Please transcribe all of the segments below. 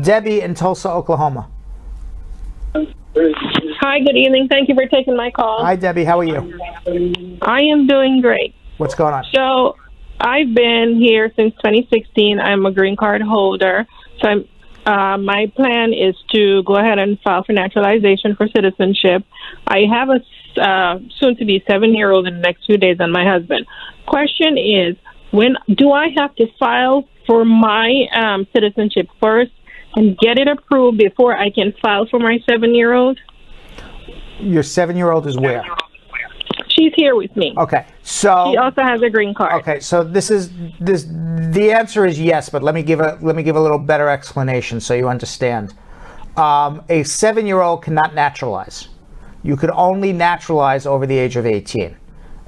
Debbie in Tulsa, Oklahoma. Hi, good evening. Thank you for taking my call. Hi, Debbie. How are you? I am doing great. What's going on? So, I've been here since 2016. I'm a green card holder. So, my plan is to go ahead and file for naturalization for citizenship. I have a soon-to-be 7-year-old in the next few days, and my husband. Question is, when do I have to file for my citizenship first and get it approved before I can file for my 7-year-old? Your 7-year-old is where? She's here with me. Okay, so she also has a green card. Okay, so the answer is yes, but let me give a little better explanation so you understand. A 7-year-old cannot naturalize. You could only naturalize over the age of 18.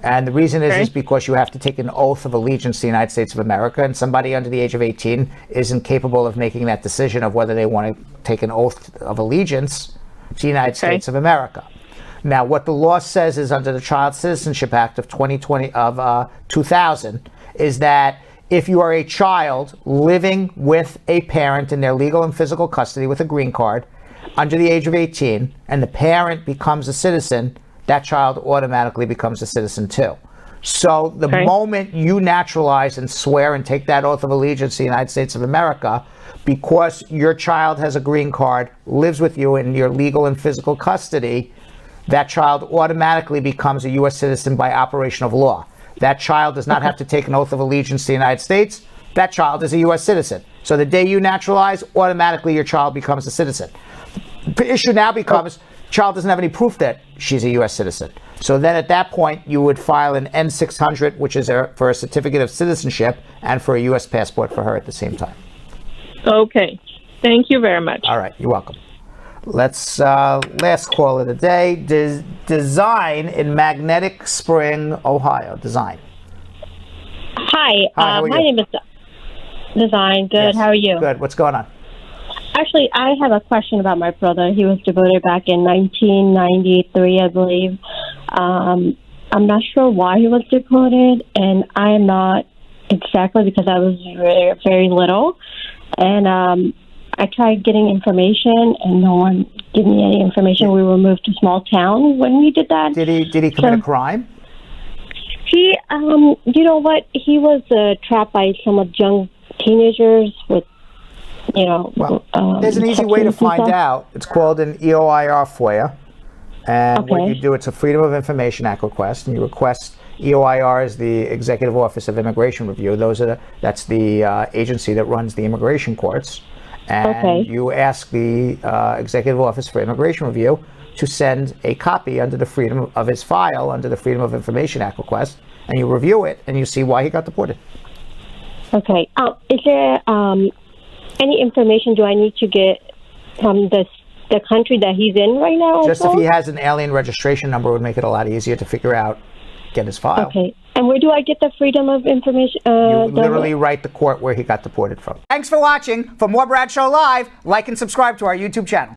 And the reason is because you have to take an oath of allegiance to the United States of America, and somebody under the age of 18 isn't capable of making that decision of whether they want to take an oath of allegiance to the United States of America. Now, what the law says is under the Child Citizenship Act of 2000 is that if you are a child living with a parent in their legal and physical custody with a green card under the age of 18, and the parent becomes a citizen, that child automatically becomes a citizen too. So the moment you naturalize and swear and take that oath of allegiance to the United States of America, because your child has a green card, lives with you in your legal and physical custody, that child automatically becomes a U.S. citizen by operation of law. That child does not have to take an oath of allegiance to the United States. That child is a U.S. citizen. So the day you naturalize, automatically your child becomes a citizen. The issue now becomes, child doesn't have any proof that she's a U.S. citizen. So then at that point, you would file an N-600, which is for a certificate of citizenship, and for a U.S. passport for her at the same time. Okay. Thank you very much. All right. You're welcome. Let's, last call of the day. Design in Magnetic Spring, Ohio. Design. Hi, how are my you? name is Design. Good. Yes. How are you? Good. What's going on? Actually, I have a question about my brother. He was deported back in 1993, I believe. I'm not sure why he was deported, and I am not exactly, because I was very, very little. And I tried getting information, and no one gave me any information. We were moved to a small town when we did that. Did he commit a crime? He, you know what? He was trapped by some of young teenagers with, you know. Well, there's an easy way to find out. It's called an EOIR FOIA. And what you do, it's a Freedom of Information Act request, and you request, EOIR is the Executive Office of Immigration Review. That's the agency that runs the immigration courts. And you ask the Executive Office for Immigration Review to send a copy under the Freedom of his file, under the Freedom of Information Act request, and you review it, and you see why he got deported. Okay. Is there any information do I need to get from the country that he's in right now? Just if he has an alien registration number, it would make it a lot easier to figure out, get his file. Okay. And where do I get the Freedom of Information? You literally write the court where he got deported from. Thanks for watching. For more Bradshaw Live, like and subscribe to our YouTube channel.